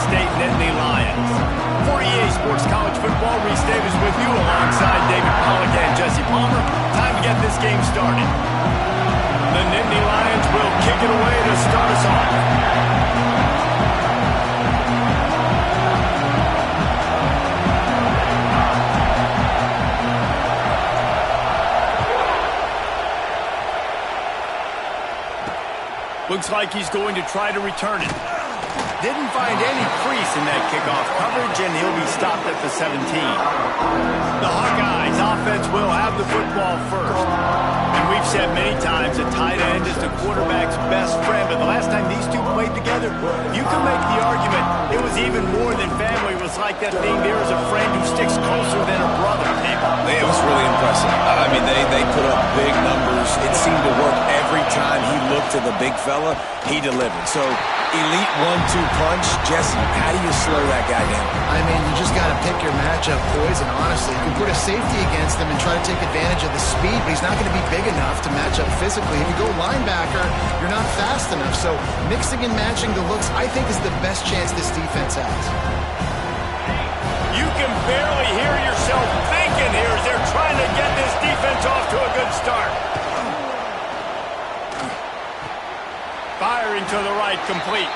State Nittany Lions. For EA Sports College Football, Reese Davis with you alongside David Pollack and Jesse Palmer. Time to get this game started. The Nittany Lions will kick it away to start us off. Looks like he's going to try to return it. Didn't find any crease in that kickoff coverage, and he'll be stopped at the 17. The Hawkeyes offense will have the football first. And we've said many times a tight end is the quarterback's best friend, but the last time these two played together, you can make the argument it was even more than family. It was like that thing there is a friend who sticks closer than a brother. It was really impressive. I mean, they put up big numbers. It seemed to work every time he looked to the big fella. He delivered. So, elite 1-2 punch. Jesse, how do you slow that guy down? I mean, you just got to pick your matchup poison, honestly. You can put a safety against him and try to take advantage of the speed, but he's not going to be big enough to match up physically. If you go linebacker, you're not fast enough. So, mixing and matching the looks, I think, is the best chance this defense has. You can barely hear yourself thinking here as they're trying to get this defense off to a good start. Firing to the right, complete.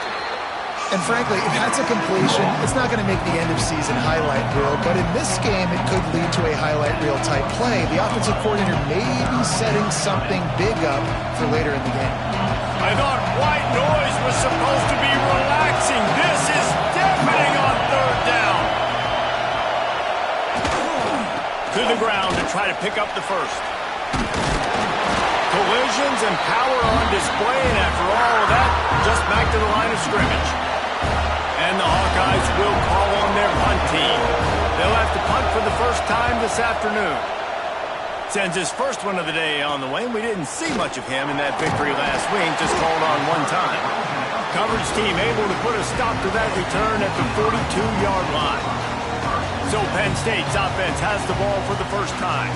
And frankly, if that's a completion, it's not going to make the end of season highlight reel, but in this game, it could lead to a highlight reel type play. The offensive coordinator may be setting something big up for later in the game. I thought white noise was supposed to be relaxing. This is deafening on third down. To the ground to try to pick up the first. Collisions and power on display, and after all of that, just back to the line of scrimmage. And the Hawkeyes will call on their punt team. They'll have to punt for the first time this afternoon. Sends his first one of the day on the way, and we didn't see much of him in that victory last week, just called on one time. Coverage team able to put a stop to that return at the 42-yard line. So Penn State's offense has the ball for the first time.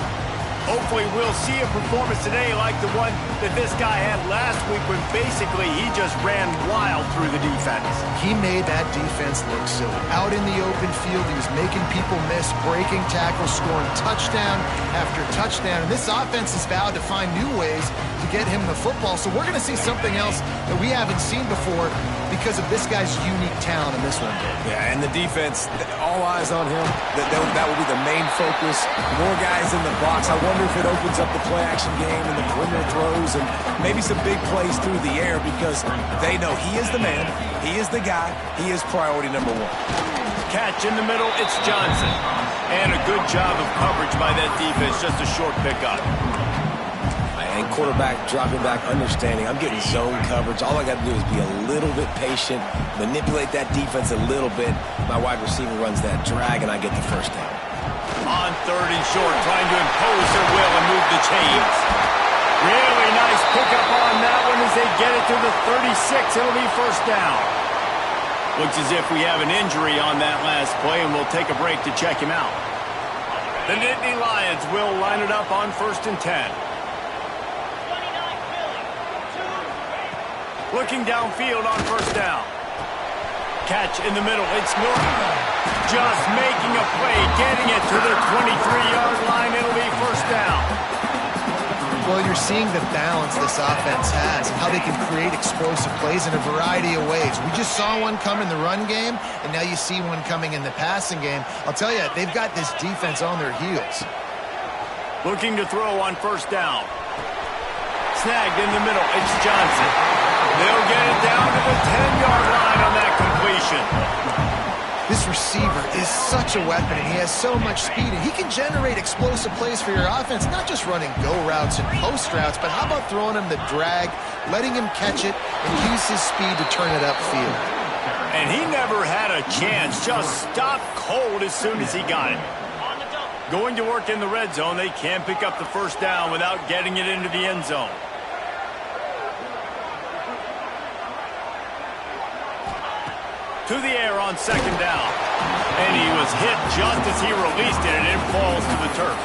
Hopefully we'll see a performance today like the one that this guy had last week when basically he just ran wild through the defense. He made that defense look silly. Out in the open field, he was making people miss, breaking tackles, scoring touchdown after touchdown. And this offense has vowed to find new ways to get him the football. So we're going to see something else that we haven't seen before because of this guy's unique talent in this one. Yeah, and the defense, all eyes on him. That will be the main focus. More guys in the box. I wonder if it opens up the play-action game and the perimeter throws and maybe some big plays through the air because they know he is the man, he is the guy, he is priority number one. Catch in the middle, it's Johnson. And a good job of coverage by that defense, just a short pickup. And quarterback dropping back, understanding I'm getting zone coverage. All I got to do is be a little bit patient, manipulate that defense a little bit. My wide receiver runs that drag, and I get the first down. On third and short, trying to impose their will and move the chains. Really nice pickup on that one as they get it to the 36. It'll be first down. Looks as if we have an injury on that last play, and we'll take a break to check him out. The Nittany Lions will line it up on 1st and 10. Looking downfield on first down. Catch in the middle. It's Norton. Just making a play, getting it to the 23-yard line. It'll be first down. Well, you're seeing the balance this offense has and how they can create explosive plays in a variety of ways. We just saw one come in the run game, and now you see one coming in the passing game. I'll tell you, they've got this defense on their heels. Looking to throw on first down. Snagged in the middle. It's Johnson. They'll get it down to the 10-yard line on that completion. This receiver is such a weapon, and he has so much speed, and he can generate explosive plays for your offense, not just running go routes and post routes, but how about throwing him the drag, letting him catch it, and use his speed to turn it upfield. And he never had a chance, just stopped cold as soon as he got it. Going to work in the red zone, they can't pick up the first down without getting it into the end zone. To the air on second down. And he was hit just as he released it, and it falls to the turf.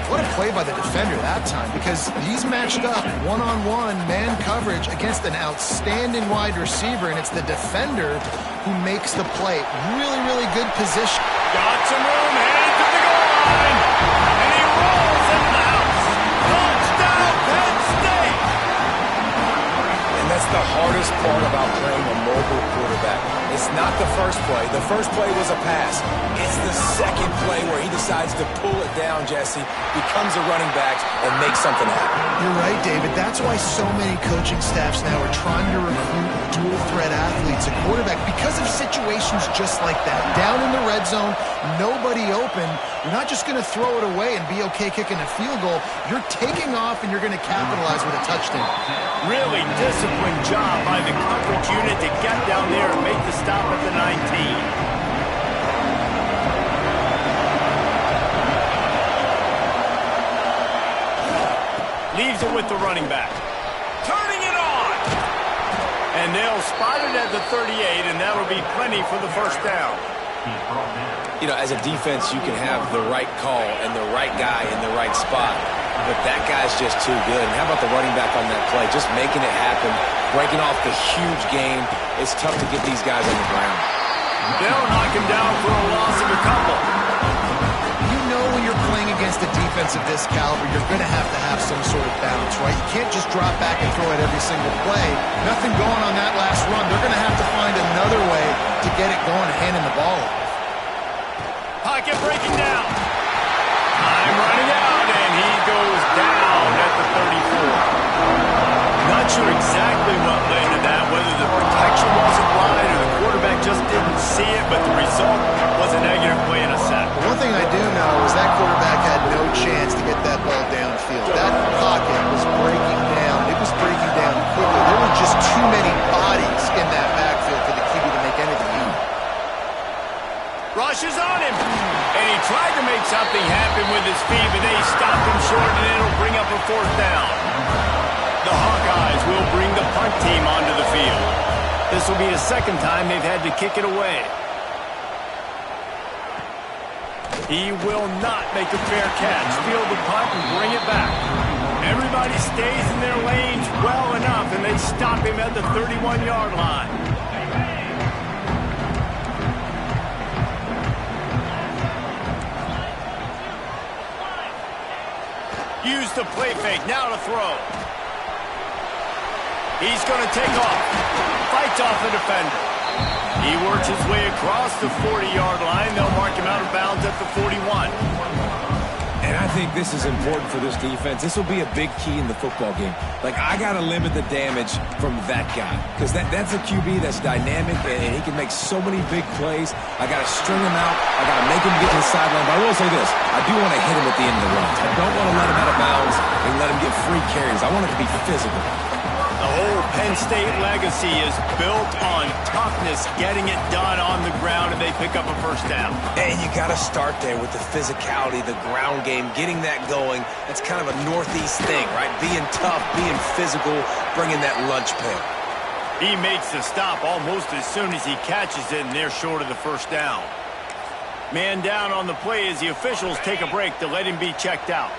What a play by the defender that time, because he's matched up one-on-one man coverage against an outstanding wide receiver, and it's the defender who makes the play. Really, really good position. Got some room, headed to the goal line, and he rolls into the house. Touchdown, Penn State! And that's the hardest part about playing a mobile quarterback. It's not the first play. The first play was a pass. It's the second play where he decides to pull it down, Jesse, becomes a running back, and makes something happen. You're right, David. That's why so many coaching staffs now are trying to recruit dual-threat athletes at quarterback because of situations just like that. Down in the red zone, nobody open. You're not just going to throw it away and be okay kicking a field goal. You're taking off, and you're going to capitalize with a touchdown. Really disciplined job by the coverage unit to get down there and make the stop at the 19. Leaves it with the running back. Turning it on! And they'll spot it at the 38, and that'll be plenty for the first down. You know, as a defense, you can have the right call and the right guy in the right spot, but that guy's just too good. And how about the running back on that play? Just making it happen, breaking off the huge game. It's tough to get these guys on the ground. They'll knock him down for a loss of a couple. You know when you're playing against a defense of this caliber, you're going to have some sort of balance, right? You can't just drop back and throw it every single play. Nothing going on that last run. They're going to have to find another way to get it going and handing the ball off. Pocket breaking down. Time running out, and he goes down at the 34. Not sure exactly what led to that, whether the protection wasn't right or the quarterback just didn't see it, but the result was a negative play in a set. One thing I do know is that quarterback had no chance to get that ball downfield. That pocket was breaking down. It was breaking down quickly. There were just too many bodies in that backfield for the QB to make anything happen. Rushes on him, and he tried to make something happen with his feet, but they stopped him short, and it'll bring up a fourth down. The Hawkeyes will bring the punt team onto the field. This will be the second time they've had to kick it away. He will not make a fair catch. Field the punt and bring it back. Everybody stays in their lanes well enough, and they stop him at the 31-yard line. Use the play fake, now to throw. He's going to take off. Fights off the defender. He works his way across the 40-yard line. They'll mark him out of bounds at the 41. And I think this is important for this defense. This will be a big key in the football game. Like, I got to limit the damage from that guy, because that's a QB that's dynamic, and he can make so many big plays. I got to string him out. I got to make him get to the sideline. But I will say this. I do want to hit him at the end of the runs. I don't want to let him out of bounds and let him get free carries. I want it to be physical. The whole Penn State legacy is built on toughness, getting it done on the ground, and they pick up a first down. And you got to start there with the physicality, the ground game, getting that going. That's kind of a Northeast thing, right? Being tough, being physical, bringing that lunch pail. He makes the stop almost as soon as he catches it, and they're short of the first down. Man down on the play as the officials take a break to let him be checked out.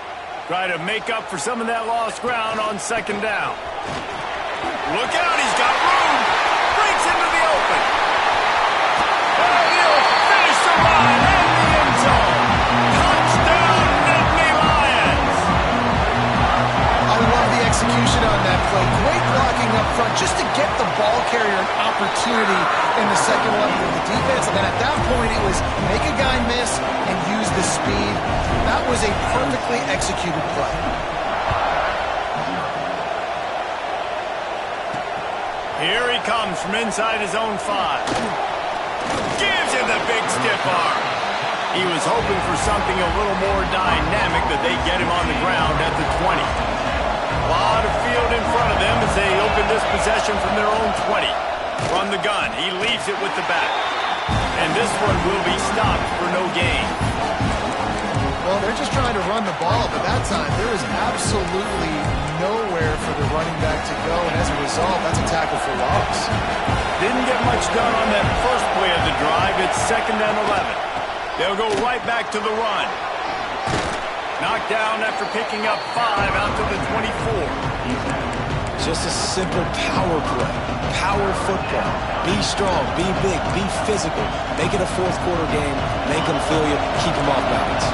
Try to make up for some of that lost ground on second down. Look out, he's got room. Breaks into the open. And he'll finish the run in the end zone. Touchdown, Nittany Lions. I love the execution on that play. Great blocking up front just to get the ball carrier an opportunity in the second level of the defense. And then at that point, it was make a guy miss and use the speed. That was a perfectly executed play. Here he comes from inside his own 5. Gives him the big stiff arm. He was hoping for something a little more dynamic, but they get him on the ground at the 20. A lot of field in front of them as they open this possession from their own 20. From the gun, he leaves it with the back. And this one will be stopped for no gain. Well, they're just trying to run the ball, but that time there was absolutely nowhere for the running back to go, and as a result, that's a tackle for loss. Didn't get much done on that first play of the drive. It's 2nd and 11. They'll go right back to the run. Knocked down after picking up 5 out to the 24. Just a simple power play. Power football. Be strong, be big, be physical. Make it a fourth quarter game. Make them feel you. Keep them off balance.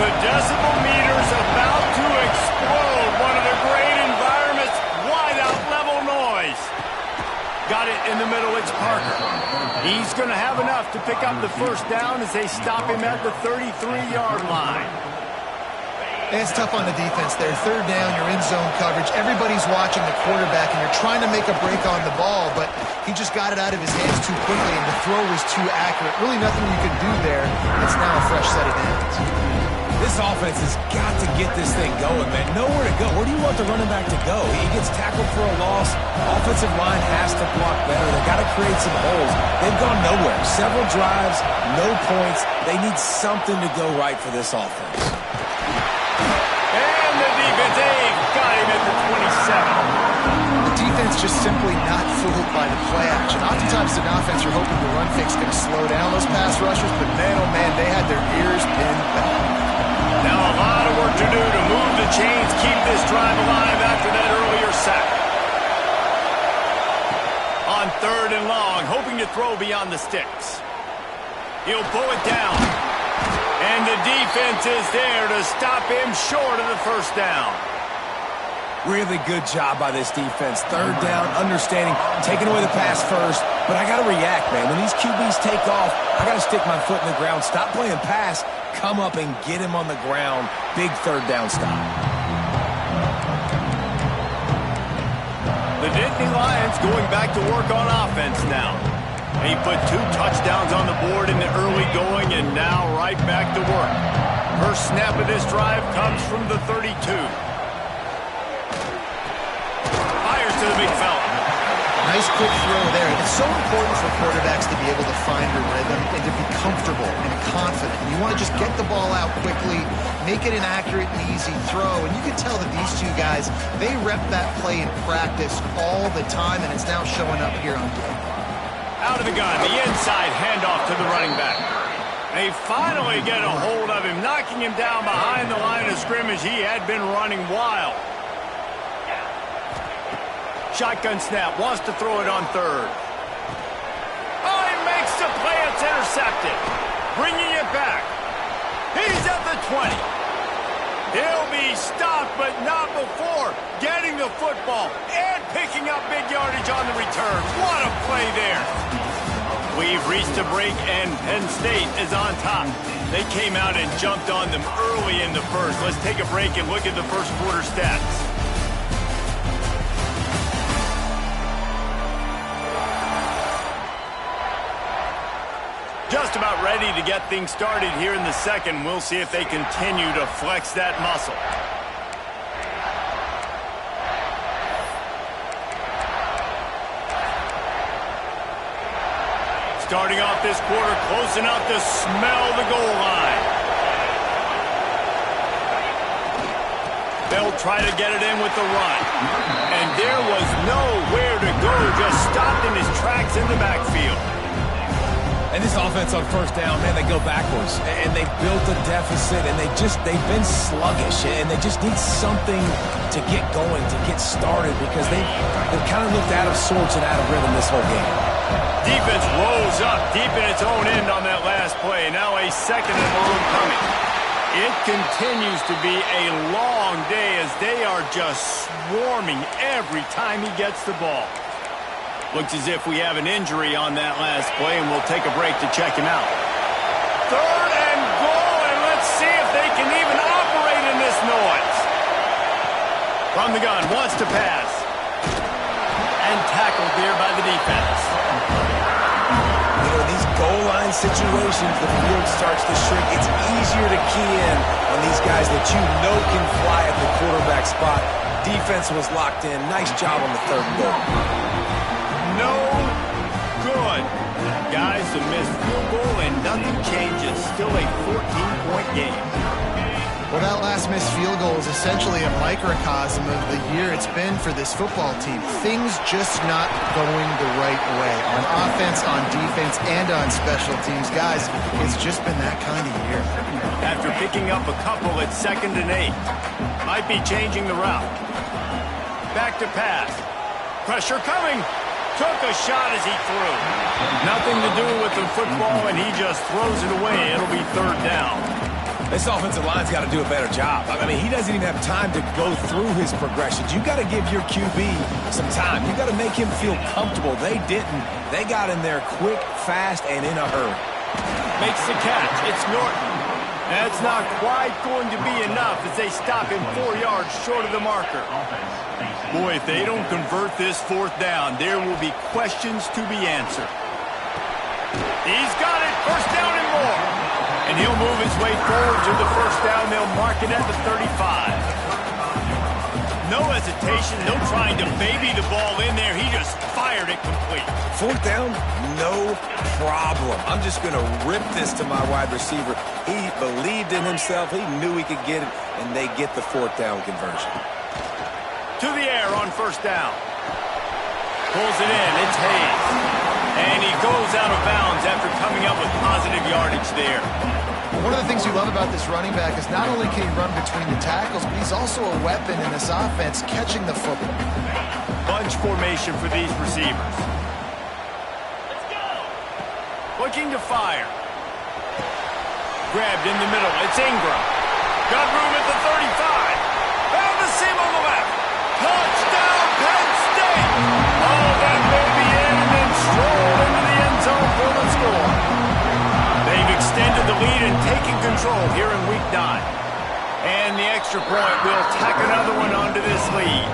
The decibel meter's about to explode. One of the great environments. Wide out level noise. Got it in the middle. It's Parker. He's going to have enough to pick up the first down as they stop him at the 33-yard line. It's tough on the defense there. Third down, you're in zone coverage. Everybody's watching the quarterback, and you're trying to make a break on the ball, but he just got it out of his hands too quickly, and the throw was too accurate. Really nothing you could do there. It's now a fresh set of downs. This offense has got to get this thing going, man. Nowhere to go. Where do you want the running back to go? He gets tackled for a loss. Offensive line has to block better. They've got to create some holes. They've gone nowhere. Several drives, no points. They need something to go right for this offense. And the defense, got him at the 27. The defense just simply not fooled by the play action. Oftentimes, as an offense, you're hoping the run fix can slow down those pass rushers, but man, oh man, they had their ears pinned back. Now a lot of work to do to move the chains, keep this drive alive after that earlier sack. On 3rd and long, hoping to throw beyond the sticks. He'll pull it down. And the defense is there to stop him short of the first down. Really good job by this defense. 3rd down, understanding, taking away the pass first. But I got to react, man. When these QBs take off, I got to stick my foot in the ground. Stop playing pass. Come up and get him on the ground. Big 3rd down stop. The Nittany Lions going back to work on offense now. He put 2 touchdowns on the board in the early going and now right back to work. First snap of this drive comes from the 32. Fires to the big fella. Nice quick throw there. It's so important for quarterbacks to be able to find a rhythm and to be comfortable and confident. You want to just get the ball out quickly, make it an accurate and easy throw. And you can tell that these two guys, they rep that play in practice all the time, and it's now showing up here on game. Out of the gun, the inside handoff to the running back. They finally get a hold of him, knocking him down behind the line of scrimmage. He had been running wild. Shotgun snap, wants to throw it on 3rd. Oh, he makes the play, it's intercepted. Bringing it back. He's at the 20. He'll be stopped, but not before getting the football and picking up big yardage on the return. What a play there. We've reached a break, and Penn State is on top. They came out and jumped on them early in the first. Let's take a break and look at the first quarter stats. Just about ready to get things started here in the second. We'll see if they continue to flex that muscle. Starting off this quarter close enough to smell the goal line. They'll try to get it in with the run. And there was nowhere to go, just stopped in his tracks in the backfield. And this offense on 1st down, man, they go backwards. And they built a deficit, and they've been sluggish. And they just need something to get going, to get started, because they've kind of looked out of sorts and out of rhythm this whole game. Defense rose up deep in its own end on that last play. Now a 2nd and long coming. It continues to be a long day as they are just swarming every time he gets the ball. Looks as if we have an injury on that last play, and we'll take a break to check him out. 3rd and goal, and let's see if they can even operate in this noise. From the gun, wants to pass. And tackled there by the defense. You know, these goal line situations, the field starts to shrink. It's easier to key in on these guys that you know can fly at the quarterback spot. Defense was locked in. Nice job on the 3rd and goal. No good. Guys, a missed field goal and nothing changes. Still a 14-point game. Well, that last missed field goal is essentially a microcosm of the year it's been for this football team. Things just not going the right way on offense, on defense, and on special teams. Guys, it's just been that kind of year. After picking up a couple at 2nd and 8. Might be changing the route. Back to pass. Pressure coming. Took a shot as he threw. Nothing to do with the football, and he just throws it away. It'll be 3rd down. This offensive line's got to do a better job. I mean, he doesn't even have time to go through his progressions. You got to give your QB some time. You got to make him feel comfortable. They didn't. They got in there quick, fast, and in a hurry. Makes the catch. It's Norton. That's not quite going to be enough as they stop him 4 yards short of the marker. Boy, if they don't convert this 4th down, there will be questions to be answered. He's got it. 1st down and more. And he'll move his way forward to the 1st down. They'll mark it at the 35. No hesitation, no trying to baby the ball in there. He just fired it complete. 4th down, no problem. I'm just going to rip this to my wide receiver. He believed in himself. He knew he could get it, and they get the 4th down conversion. To the air on 1st down. Pulls it in. It's Hayes. And he goes out of bounds after coming up with positive yardage there. One of the things you love about this running back is not only can he run between the tackles, but he's also a weapon in this offense catching the football. Bunch formation for these receivers. Let's go. Looking to fire. Grabbed in the middle. It's Ingram. Got room at the 35. Found the seam on the left. Touchdown, Penn State. Oh, that may be in, and then strolled into the end zone for the score. They've extended the lead and taken control here in Week 9. And the extra point will tack another one onto this lead.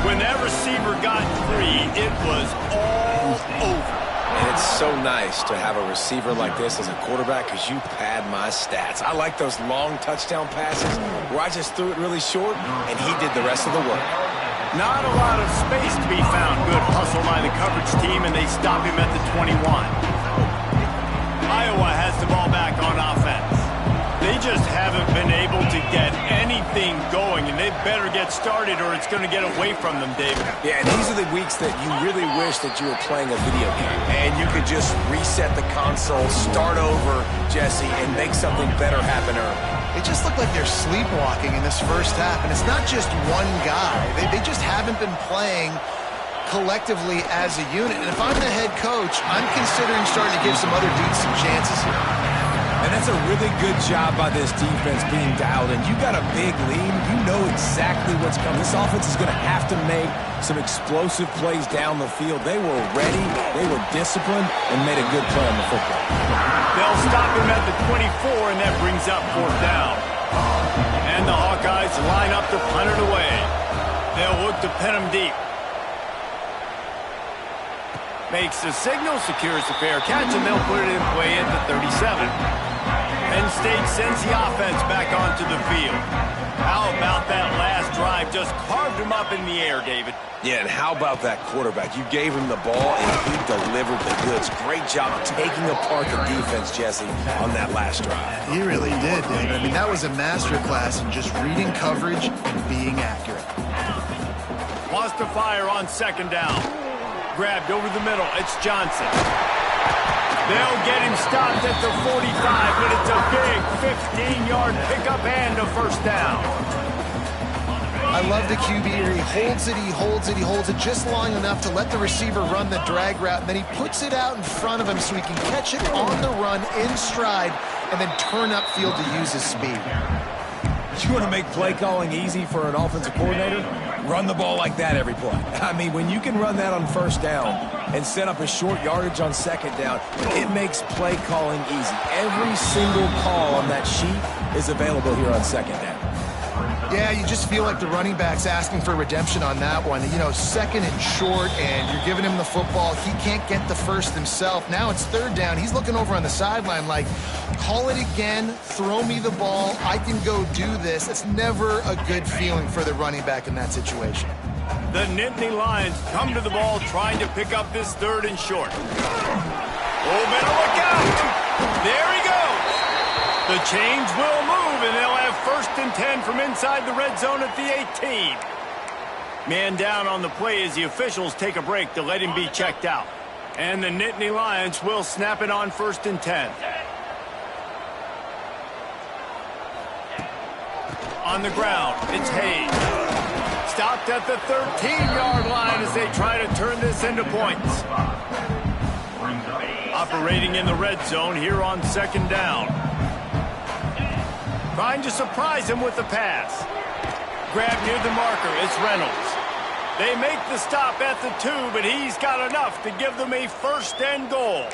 When that receiver got 3, it was all over. And it's so nice to have a receiver like this as a quarterback because you pad my stats. I like those long touchdown passes where I just threw it really short and he did the rest of the work. Not a lot of space to be found. Good hustle by the coverage team, and they stop him at the 21. Iowa has the ball back on offense. They just haven't been able to get anything going, and they better get started or it's going to get away from them, David. Yeah, and these are the weeks that you really wish that you were playing a video game and you could just reset the console, start over, Jesse, and make something better happen early. They just look like they're sleepwalking in this 1st half, and it's not just one guy. They just haven't been playing collectively as a unit. And if I'm the head coach, I'm considering starting to give some other dudes some chances here. And that's a really good job by this defense being dialed in. You got a big lead. You know exactly what's coming. This offense is going to have to make some explosive plays down the field. They were ready, they were disciplined, and made a good play on the football. They'll stop him at the 24, and that brings up 4th down. And the Hawkeyes line up to punt it away. They'll look to pin him deep. Makes the signal, secures the fair catch, and they'll put it in play at the 37. Penn State sends the offense back onto the field. How about that last drive? Just carved him up in the air, David. Yeah, and how about that quarterback? You gave him the ball, and he delivered the goods. Great job taking apart the defense, Jesse, on that last drive. He really did, David. I mean, that was a masterclass in just reading coverage and being accurate. Wants to fire on 2nd down. Grabbed over the middle. It's Johnson. They'll get him stopped at the 45, but it's a big 15-yard pickup and a 1st down. I love the QB here. He holds it, he holds it, he holds it just long enough to let the receiver run the drag route, and then he puts it out in front of him so he can catch it on the run in stride and then turn upfield to use his speed. You want to make play calling easy for an offensive coordinator? Run the ball like that every play. I mean, when you can run that on 1st down and set up a short yardage on 2nd down, it makes play calling easy. Every single call on that sheet is available here on 2nd down. Yeah, you just feel like the running back's asking for redemption on that one. You know, 2nd and short, and you're giving him the football. He can't get the 1st himself. Now it's 3rd down. He's looking over on the sideline like, call it again, throw me the ball, I can go do this. It's never a good feeling for the running back in that situation. The Nittany Lions come to the ball trying to pick up this 3rd and short. Oh, better look out. There he goes. The chains will move, and they'll have 1st and 10 from inside the red zone at the 18. Man down on the play as the officials take a break to let him be checked out. And the Nittany Lions will snap it on 1st and 10. On the ground, it's Hayes. Stopped at the 13-yard line as they try to turn this into points. Operating in the red zone here on 2nd down. Trying to surprise him with the pass. Grab near the marker, it's Reynolds. They make the stop at the 2, but he's got enough to give them a 1st and goal.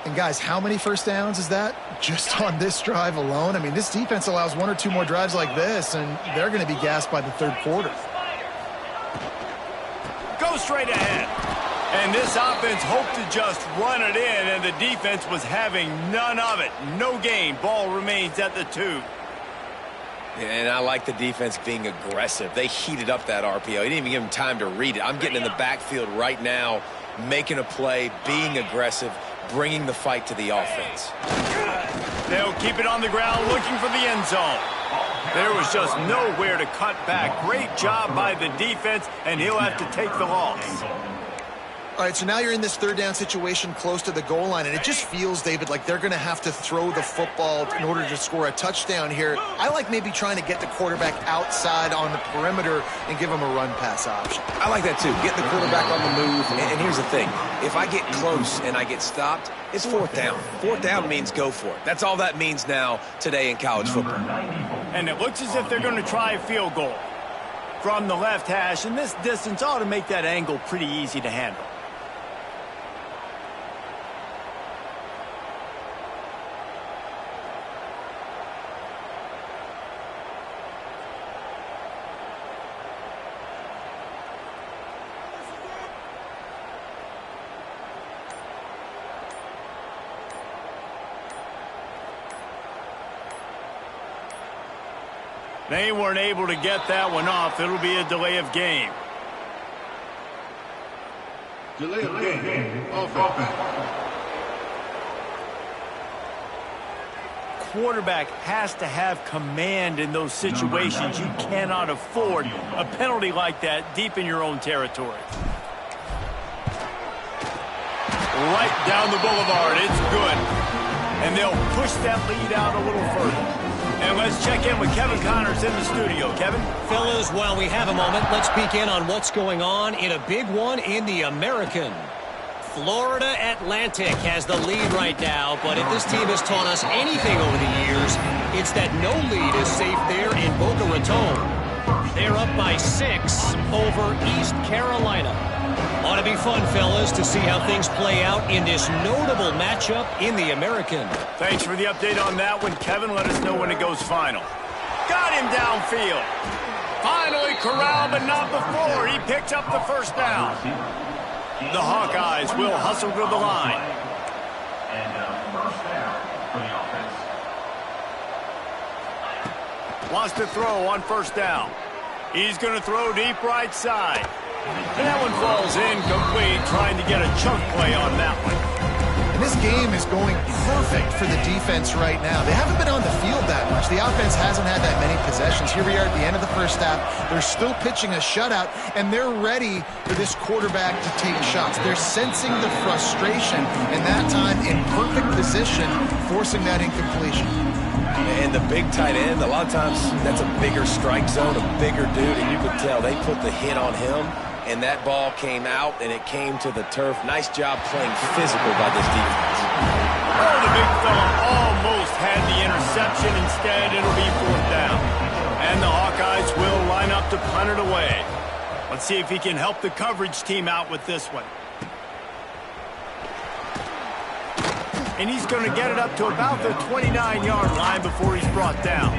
And guys, how many first downs is that just on this drive alone? I mean, this defense allows 1 or 2 more drives like this, and they're going to be gassed by the 3rd quarter. Go straight ahead. And this offense hoped to just run it in, and the defense was having none of it. No gain. Ball remains at the 2. And I like the defense being aggressive. They heated up that RPO. He didn't even give him time to read it. I'm getting in the backfield right now, making a play, being aggressive, bringing the fight to the offense. They'll keep it on the ground looking for the end zone. There was just nowhere to cut back. Great job by the defense, and he'll have to take the loss. All right, so now you're in this 3rd down situation close to the goal line, and it just feels, David, like they're going to have to throw the football in order to score a touchdown here. I like maybe trying to get the quarterback outside on the perimeter and give him a run-pass option. I like that, too. Get the quarterback on the move. And here's the thing. If I get close and I get stopped, it's 4th down. 4th down means go for it. That's all that means now today in college football. And it looks as if they're going to try a field goal from the left hash, and this distance ought to make that angle pretty easy to handle. They weren't able to get that one off. It'll be a delay of game. Delay of game. Offense. Quarterback has to have command in those situations. You cannot afford a penalty like that deep in your own territory. Right down the boulevard. It's good. And they'll push that lead out a little further. And let's check in with Kevin Connors in the studio. Kevin? Fellas, while we have a moment, let's peek in on what's going on in a big one in the American. Florida Atlantic has the lead right now, but if this team has taught us anything over the years, it's that no lead is safe there in Boca Raton. They're up by 6 over East Carolina. Ought to be fun, fellas, to see how things play out in this notable matchup in the American. Thanks for the update on that one, Kevin. Let us know when it goes final. Got him downfield. Finally corralled, but not before. He picks up the 1st down. The Hawkeyes will hustle to the line. Wants to throw on 1st down. He's going to throw deep right side. And that one falls incomplete, trying to get a chunk play on that one. And this game is going perfect for the defense right now. They haven't been on the field that much. The offense hasn't had that many possessions. Here we are at the end of the 1st half. They're still pitching a shutout, and they're ready for this quarterback to take shots. They're sensing the frustration, and that time in perfect position, forcing that incompletion. And the big tight end, a lot of times that's a bigger strike zone, a bigger dude, and you could tell they put the hit on him, and that ball came out, and it came to the turf. Nice job playing physical by this defense. Oh, the big fella almost had the interception. Instead, it'll be 4th down. And the Hawkeyes will line up to punt it away. Let's see if he can help the coverage team out with this one. And he's going to get it up to about the 29-yard line before he's brought down.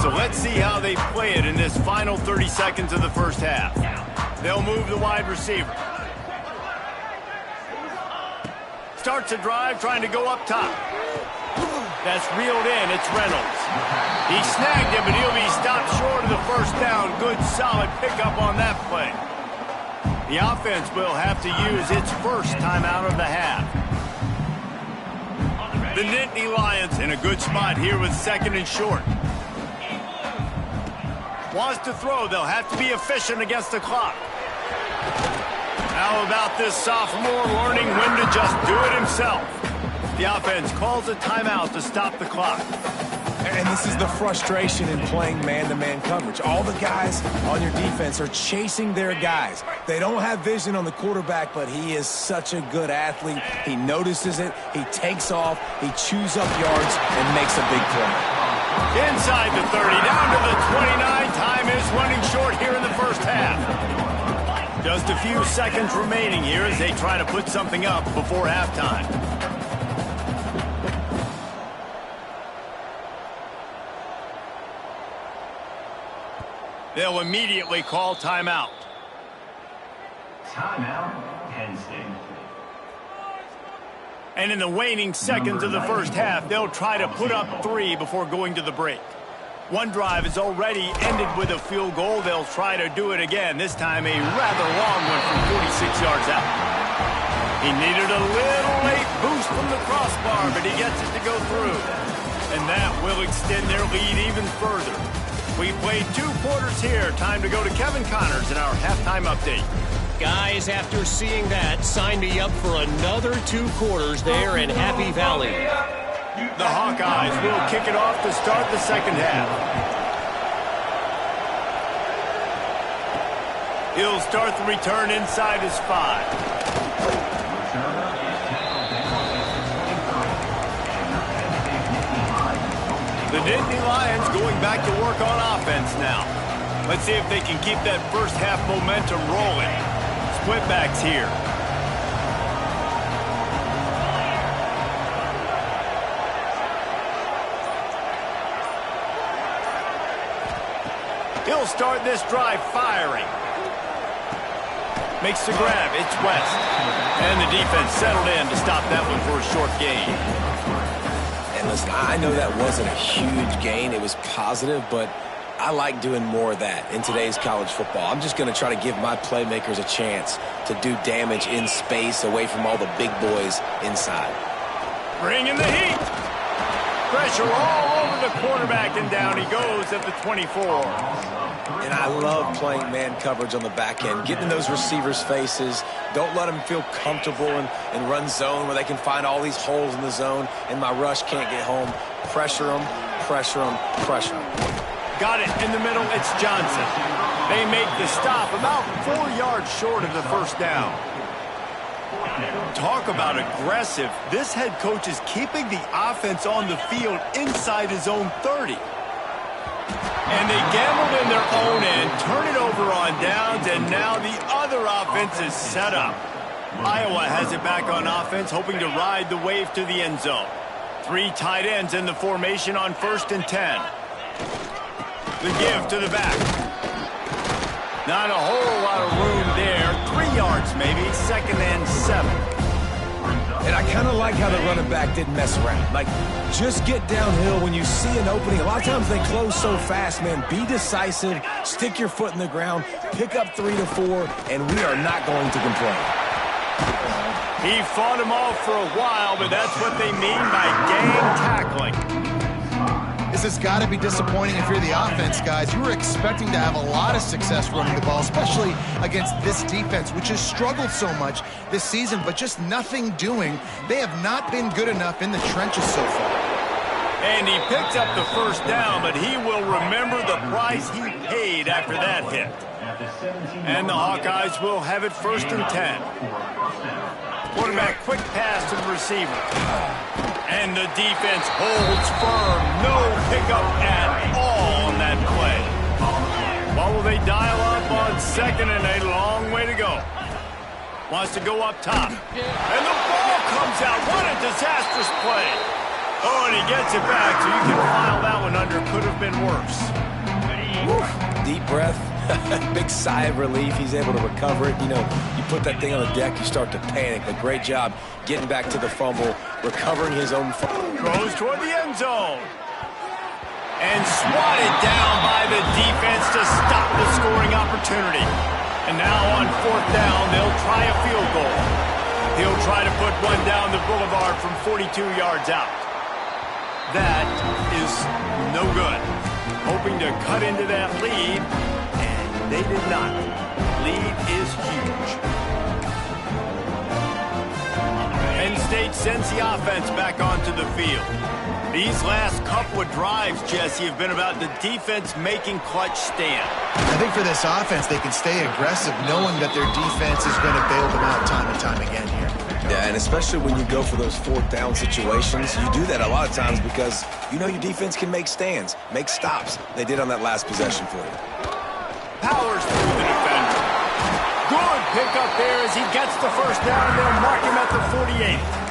So let's see how they play it in this final 30 seconds of the 1st half. They'll move the wide receiver. Starts a drive trying to go up top. That's reeled in. It's Reynolds. He snagged it, but he'll be stopped short of the 1st down. Good, solid pickup on that play. The offense will have to use its 1st timeout of the half. The Nittany Lions in a good spot here with 2nd and short. Wants to throw. They'll have to be efficient against the clock. How about this sophomore learning when to just do it himself? The offense calls a timeout to stop the clock. And this is the frustration in playing man-to-man coverage. All the guys on your defense are chasing their guys. They don't have vision on the quarterback, but he is such a good athlete. He notices it, he takes off, he chews up yards, and makes a big play. Inside the 30, down to the 29. Time is running short here in the first half. Just a few seconds remaining here as they try to put something up before halftime. They'll immediately call timeout. Timeout, Penn State. And in the waning seconds of the first half, they'll try to put up 3 before going to the break. One drive is already ended with a field goal. They'll try to do it again, this time a rather long one from 46 yards out. He needed a little late boost from the crossbar, but he gets it to go through. And that will extend their lead even further. We played 2 quarters here. Time to go to Kevin Connors in our halftime update. Guys, after seeing that, sign me up for another 2 quarters there in Happy Valley. The Hawkeyes will kick it off to start the second half. He'll start the return inside his 5. The Nittany Lions going back to work on offense now. Let's see if they can keep that first half momentum rolling. Split backs here. He'll start this drive firing. Makes the grab. It's West. And the defense settled in to stop that one for a short gain. Listen, I know that wasn't a huge gain. It was positive, but I like doing more of that in today's college football. I'm just going to try to give my playmakers a chance to do damage in space away from all the big boys inside. Bringing the heat. Pressure all over the quarterback, and down he goes at the 24. And I love playing man coverage on the back end, getting in those receivers' faces. Don't let them feel comfortable and run zone where they can find all these holes in the zone and my rush can't get home. Pressure them, pressure them, pressure them. Got it in the middle. It's Johnson. They make the stop about 4 yards short of the first down. Talk about aggressive. This head coach is keeping the offense on the field inside his own 30. And they gambled in their own end, turn it over on downs, and now the other offense is set up. Iowa has it back on offense, hoping to ride the wave to the end zone. 3 tight ends in the formation on 1st and 10. The give to the back. Not a whole lot of room there. 3 yards maybe, 2nd and 7. And I kind of like how the running back didn't mess around. Like, just get downhill when you see an opening. A lot of times they close so fast, man. Be decisive, stick your foot in the ground, pick up 3 to 4, and we are not going to complain. He fought them off for a while, but that's what they mean by gang tackling. This has got to be disappointing if you're the offense, guys. You were expecting to have a lot of success running the ball, especially against this defense, which has struggled so much this season, but just nothing doing. They have not been good enough in the trenches so far. And he picked up the first down, but he will remember the price he paid after that hit. And the Hawkeyes will have it 1st and 10. Quarterback quick pass to the receiver. And the defense holds firm. No pickup at all on that play. What will they dial up on 2nd and a long way to go? Wants to go up top. And the ball comes out. What a disastrous play. Oh, and he gets it back, so you can file that one under. Could have been worse. Woof. Deep breath. Big sigh of relief. He's able to recover it. You know, you put that thing on the deck, you start to panic. But great job getting back to the fumble, recovering his own fumble. Throws toward the end zone. And swatted down by the defense to stop the scoring opportunity. And now on 4th down, they'll try a field goal. He'll try to put one down the boulevard from 42 yards out. That is no good. Hoping to cut into that lead, and they did not. Lead is huge. Penn State sends the offense back onto the field. These last couple of drives, Jesse, have been about the defense making clutch stand. I think for this offense, they can stay aggressive knowing that their defense is going to bail them out time and time again here. Yeah, and especially when you go for those fourth down situations, you do that a lot of times because you know your defense can make stands, make stops. They did on that last possession for you. Powers through the defender. Good pickup there as he gets the first down. They'll mark him at the 48.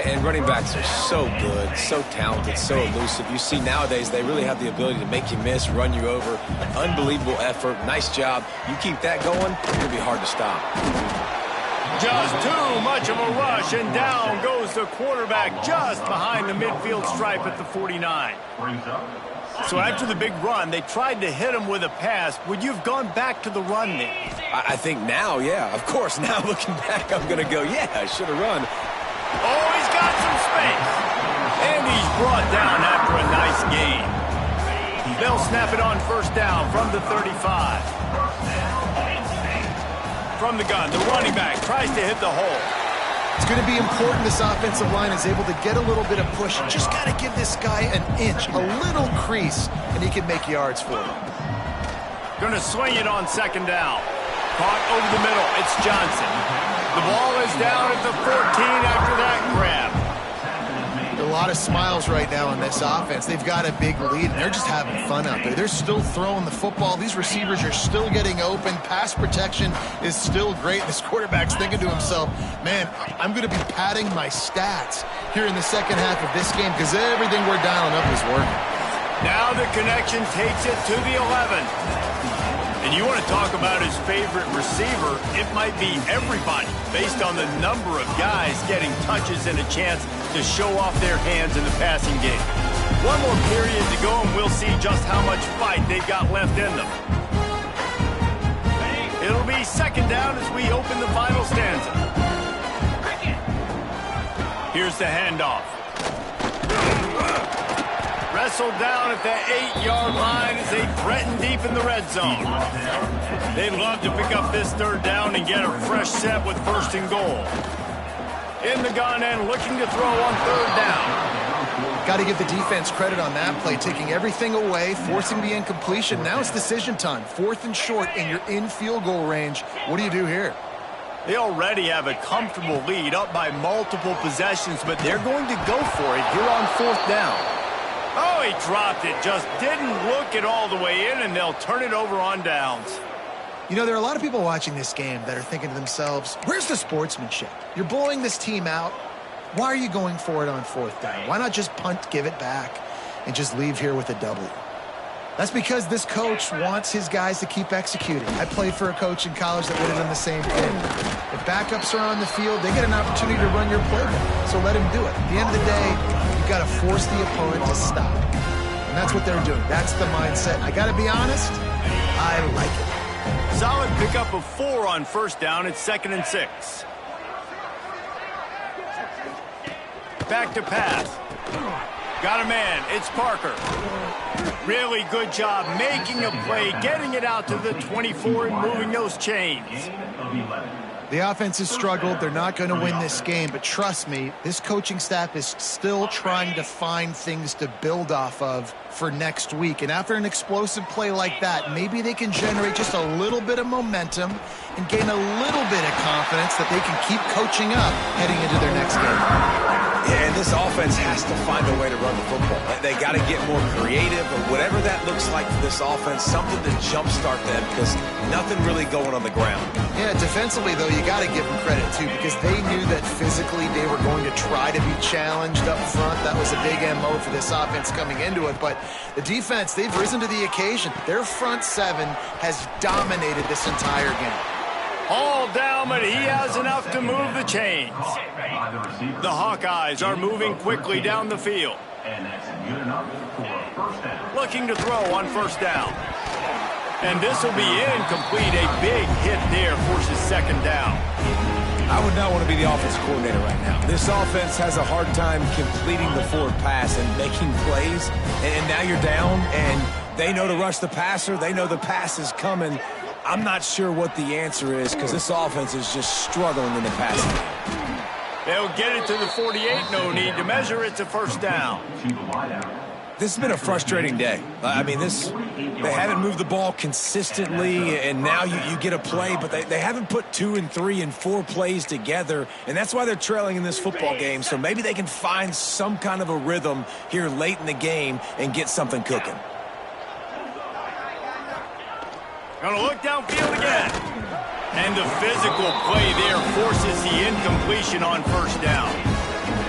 And running backs are so good, so talented, so elusive. You see nowadays they really have the ability to make you miss, run you over. Unbelievable effort. Nice job. You keep that going, it's going to be hard to stop. Just too much of a rush, and down goes the quarterback just behind the midfield stripe at the 49. So after the big run, they tried to hit him with a pass. Would you have gone back to the run there? I think now, yeah. Of course, now looking back, I'm going to go, yeah, I should have run. Oh, he's got some space. And he's brought down after a nice gain. They'll snap it on first down from the 35. From the gun, the running back tries to hit the hole. It's going to be important this offensive line is able to get a little bit of push. You just got to give this guy an inch, a little crease, and he can make yards for you. Going to swing it on second down. Caught over the middle. It's Johnson. The ball is down at the 14 after that grab. A lot of smiles right now in this offense. They've got a big lead, and they're just having fun out there. They're still throwing the football. These receivers are still getting open. Pass protection is still great. This quarterback's thinking to himself, man, I'm going to be padding my stats here in the second half of this game because everything we're dialing up is working. Now the connection takes it to the 11. And you want to talk about his favorite receiver, it might be everybody based on the number of guys getting touches and a chance to show off their hands in the passing game. One more period to go and we'll see just how much fight they've got left in them. It'll be second down as we open the final stanza. Here's the handoff. Wrestled down at the 8-yard line as they threaten deep in the red zone. They'd love to pick up this third down and get a fresh set with first and goal. In the gun and looking to throw on third down. Got to give the defense credit on that play, taking everything away, forcing the incompletion. Now it's decision time. Fourth and short, and you're in field goal range. What do you do here? They already have a comfortable lead up by multiple possessions, but they're going to go for it here on fourth down. Oh, he dropped it. Just didn't look it all the way in, and they'll turn it over on downs. You know, there are a lot of people watching this game that are thinking to themselves, where's the sportsmanship? You're blowing this team out. Why are you going for it on fourth down? Why not just punt, give it back, and just leave here with a W? That's because this coach wants his guys to keep executing. I played for a coach in college that would have done the same thing. If backups are on the field, they get an opportunity to run your playbook, so let him do it. At the end of the day, you've got to force the opponent to stop. And that's what they're doing. That's the mindset. I got to be honest, I like it. Solid pickup of 4 on first down. It's 2nd and 6. Back to pass. Got a man. It's Parker. Really good job making a play, getting it out to the 24 and moving those chains. The offense has struggled. They're not going to win this game, but trust me, this coaching staff is still trying to find things to build off of for next week. And after an explosive play like that, maybe they can generate just a little bit of momentum and gain a little bit of confidence that they can keep coaching up heading into their next game. Yeah, and this offense has to find a way to run the football. They got to get more creative, or whatever that looks like for this offense, something to jumpstart them, because nothing really going on the ground. Yeah, defensively, though, you got to give them credit, too, because they knew that physically they were going to try to be challenged up front. That was a big MO for this offense coming into it. But the defense, they've risen to the occasion. Their front seven has dominated this entire game. All down, but he has enough to move the chains. The Hawkeyes are moving quickly down the field. Looking to throw on first down. And this will be incomplete. A big hit there forces second down. I would not want to be the offensive coordinator right now. This offense has a hard time completing the forward pass and making plays, and now you're down, and they know to rush the passer. They know the pass is coming. I'm not sure what the answer is because this offense is just struggling in the passing game. They'll get it to the 48. No need to measure. It's a first down. This has been a frustrating day. I mean, they haven't moved the ball consistently, and now you get a play, but they haven't put 2 and 3 and 4 plays together, and that's why they're trailing in this football game. So maybe they can find some kind of a rhythm here late in the game and get something cooking. Going to look downfield again. And the physical play there forces the incompletion on first down.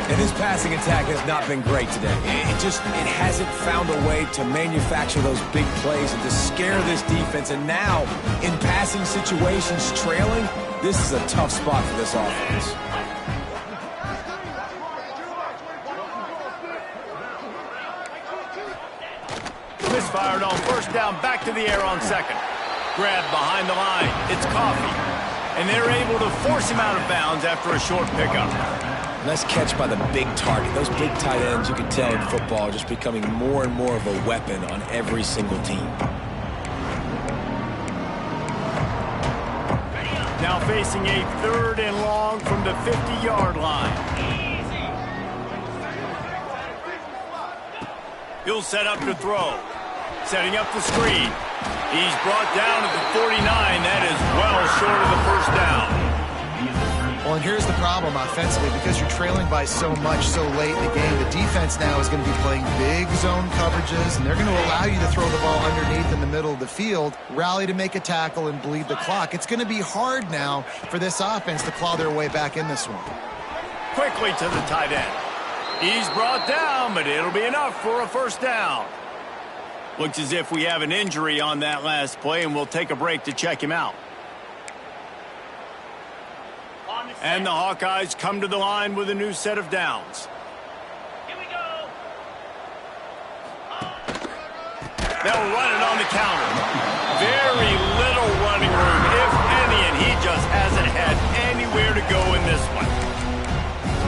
And this passing attack has not been great today. It hasn't found a way to manufacture those big plays and to scare this defense. And now, in passing situations, trailing, this is a tough spot for this offense. Misfired on first down, back to the air on second. Grab behind the line. It's Coffee. And they're able to force him out of bounds after a short pickup. Nice catch by the big target. Those big tight ends, you can tell in football, are just becoming more and more of a weapon on every single team. Now facing a 3rd and long from the 50-yard line. He'll set up to throw. Setting up the screen. He's brought down at the 49. That is well short of the first down. Well, and here's the problem offensively. Because you're trailing by so much so late in the game, the defense now is going to be playing big zone coverages, and they're going to allow you to throw the ball underneath in the middle of the field, rally to make a tackle, and bleed the clock. It's going to be hard now for this offense to claw their way back in this one. Quickly to the tight end. He's brought down, but it'll be enough for a first down. Looks as if we have an injury on that last play, and we'll take a break to check him out. And the Hawkeyes come to the line with a new set of downs. Here we go. They'll run it on the counter. Very little running room, if any, and he just hasn't had anywhere to go in this one.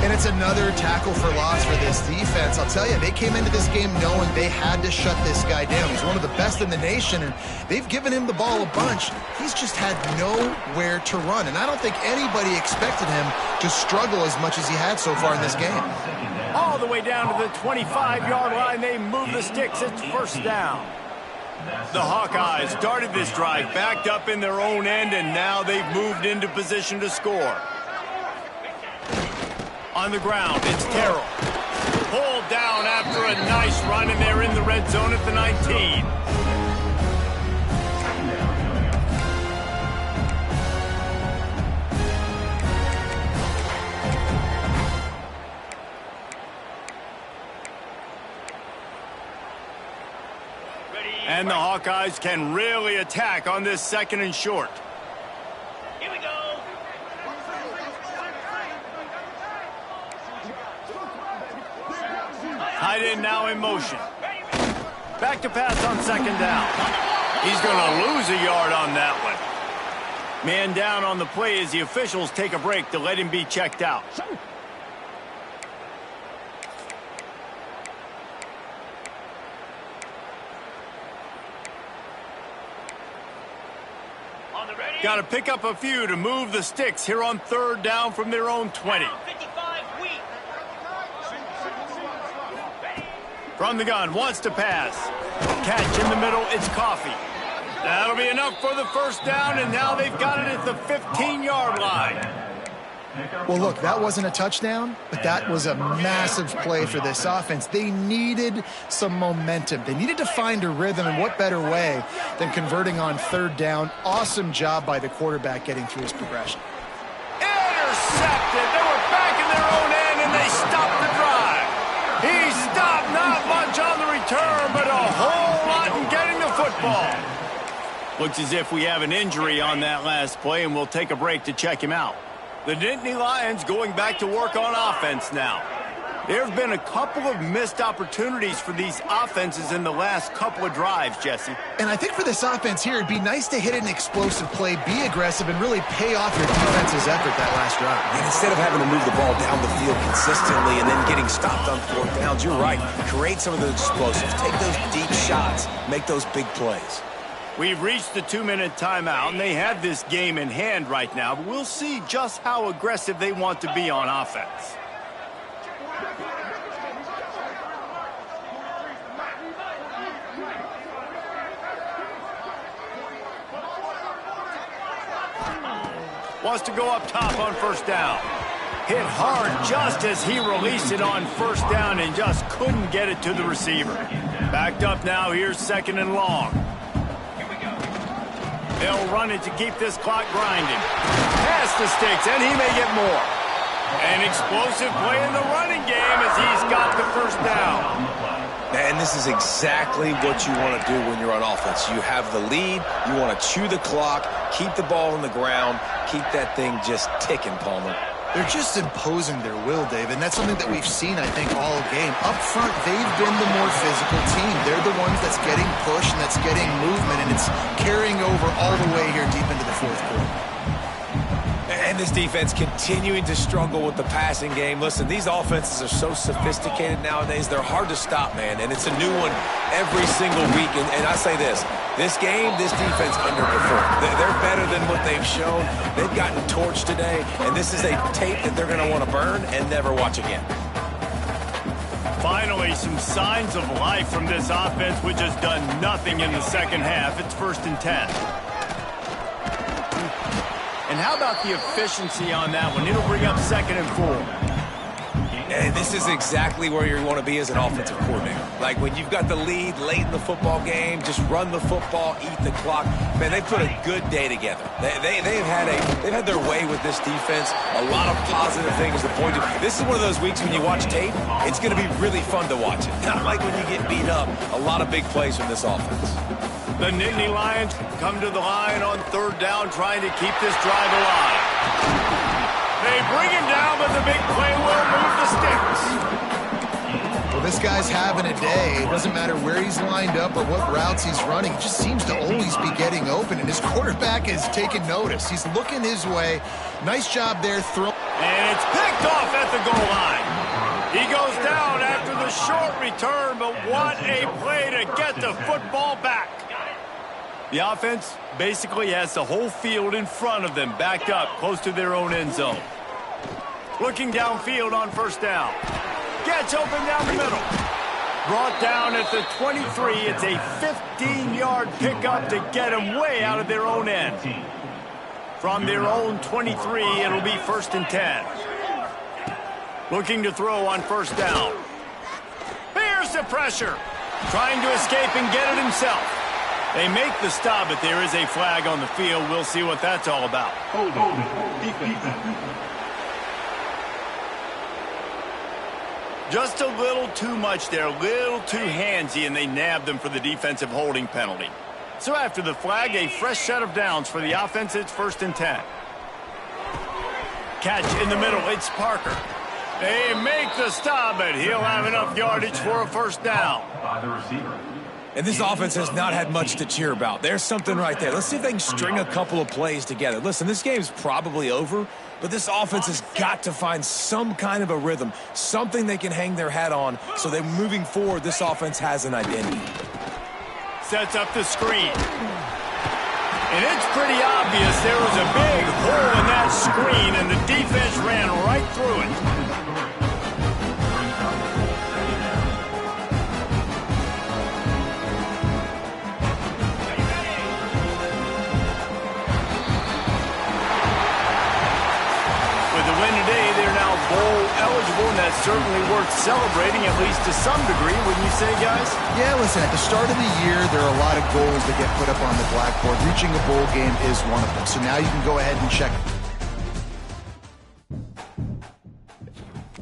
And it's another tackle for loss for this defense. I'll tell you, they came into this game knowing they had to shut this guy down. He's one of the best in the nation, and they've given him the ball a bunch. He's just had nowhere to run, and I don't think anybody expected him to struggle as much as he had so far in this game. All the way down to the 25-yard line, they move the sticks. It's first down. The Hawkeyes started this drive, backed up in their own end, and now they've moved into position to score. On the ground, it's Terrell. Pulled down after a nice run, and they're in the red zone at the 19. And the Hawkeyes can really attack on this 2nd and short. Here we go. Tight end now in motion. Back to pass on 2nd down. He's going to lose a yard on that one. Man down on the play as the officials take a break to let him be checked out. Got to pick up a few to move the sticks here on 3rd down from their own 20. From the gun, wants to pass. Catch in the middle, it's Coffee. That'll be enough for the first down, and now they've got it at the 15-yard line. Well, look, that wasn't a touchdown, but that was a massive play for this offense. They needed some momentum. They needed to find a rhythm, and what better way than converting on 3rd down. Awesome job by the quarterback getting through his progression. Intercepted. They were back in their own end, and they stopped the drive. He stopped, not much on the return, but a whole lot in getting the football. Looks as if we have an injury on that last play, and we'll take a break to check him out. The Nittany Lions going back to work on offense now. There have been a couple of missed opportunities for these offenses in the last couple of drives, Jesse. And I think for this offense here, it'd be nice to hit an explosive play, be aggressive, and really pay off your defense's effort that last drive. And instead of having to move the ball down the field consistently and then getting stopped on 4th downs, you're right. Create some of those explosives. Take those deep shots. Make those big plays. We've reached the 2-minute timeout, and they have this game in hand right now, but we'll see just how aggressive they want to be on offense. Wants to go up top on 1st down. Hit hard just as he released it on 1st down and just couldn't get it to the receiver. Backed up now, here's 2nd and long. They'll run it to keep this clock grinding. Pass the sticks, and he may get more. An explosive play in the running game as he's got the 1st down. And this is exactly what you want to do when you're on offense. You have the lead. You want to chew the clock, keep the ball on the ground, keep that thing just ticking, Palmer. They're just imposing their will, Dave, and that's something that we've seen, I think, all game. Up front, they've been the more physical team. They're the ones that's getting pushed and that's getting movement, and it's carrying over all the way here deep into the 4th quarter. And this defense continuing to struggle with the passing game. Listen, these offenses are so sophisticated nowadays. They're hard to stop, man, and it's a new one every single week. And I say this game, this defense underperformed. They're better than what they've shown. They've gotten torched today, and this is a tape that they're going to want to burn and never watch again. Finally, some signs of life from this offense, which has done nothing in the 2nd half. It's 1st and 10. And how about the efficiency on that one? It'll bring up 2nd and 4. And this is exactly where you want to be as an offensive coordinator. Like when you've got the lead late in the football game, just run the football, eat the clock. Man, they put a good day together. They've had their way with this defense. A lot of positive things to point to. This is one of those weeks when you watch tape, it's going to be really fun to watch it. Not like when you get beat up. A lot of big plays from this offense. The Nittany Lions come to the line on 3rd down, trying to keep this drive alive. They bring him down, but the big play will move the sticks. Well, this guy's having a day. It doesn't matter where he's lined up or what routes he's running. He just seems to always be getting open, and his quarterback is taking notice. He's looking his way. Nice job there throwing. And it's picked off at the goal line. He goes down after the short return, but what a play to get the football back. The offense basically has the whole field in front of them, backed up close to their own end zone. Looking downfield on 1st down. Gets open down the middle. Brought down at the 23. It's a 15-yard pickup to get them way out of their own end. From their own 23, it'll be 1st and 10. Looking to throw on 1st down. Here's the pressure. Trying to escape and get it himself. They make the stop, but there is a flag on the field. We'll see what that's all about. Just a little too much there, a little too handsy, and they nabbed them for the defensive holding penalty. So after the flag, a fresh set of downs for the offense. It's 1st and 10. Catch in the middle. It's Parker. They make the stop, but he'll have enough yardage for a 1st down. By the receiver. And this offense has not had much to cheer about. There's something right there. Let's see if they can string a couple of plays together. Listen, this game's probably over, but this offense has got to find some kind of a rhythm, something they can hang their hat on so that moving forward, this offense has an identity. Sets up the screen. And it's pretty obvious there was a big hole in that screen, and the defense ran right through it. Bowl eligible, and that's certainly worth celebrating, at least to some degree, wouldn't you say, guys? Yeah, listen, at the start of the year, there are a lot of goals that get put up on the blackboard. Reaching a bowl game is one of them. So now you can go ahead and check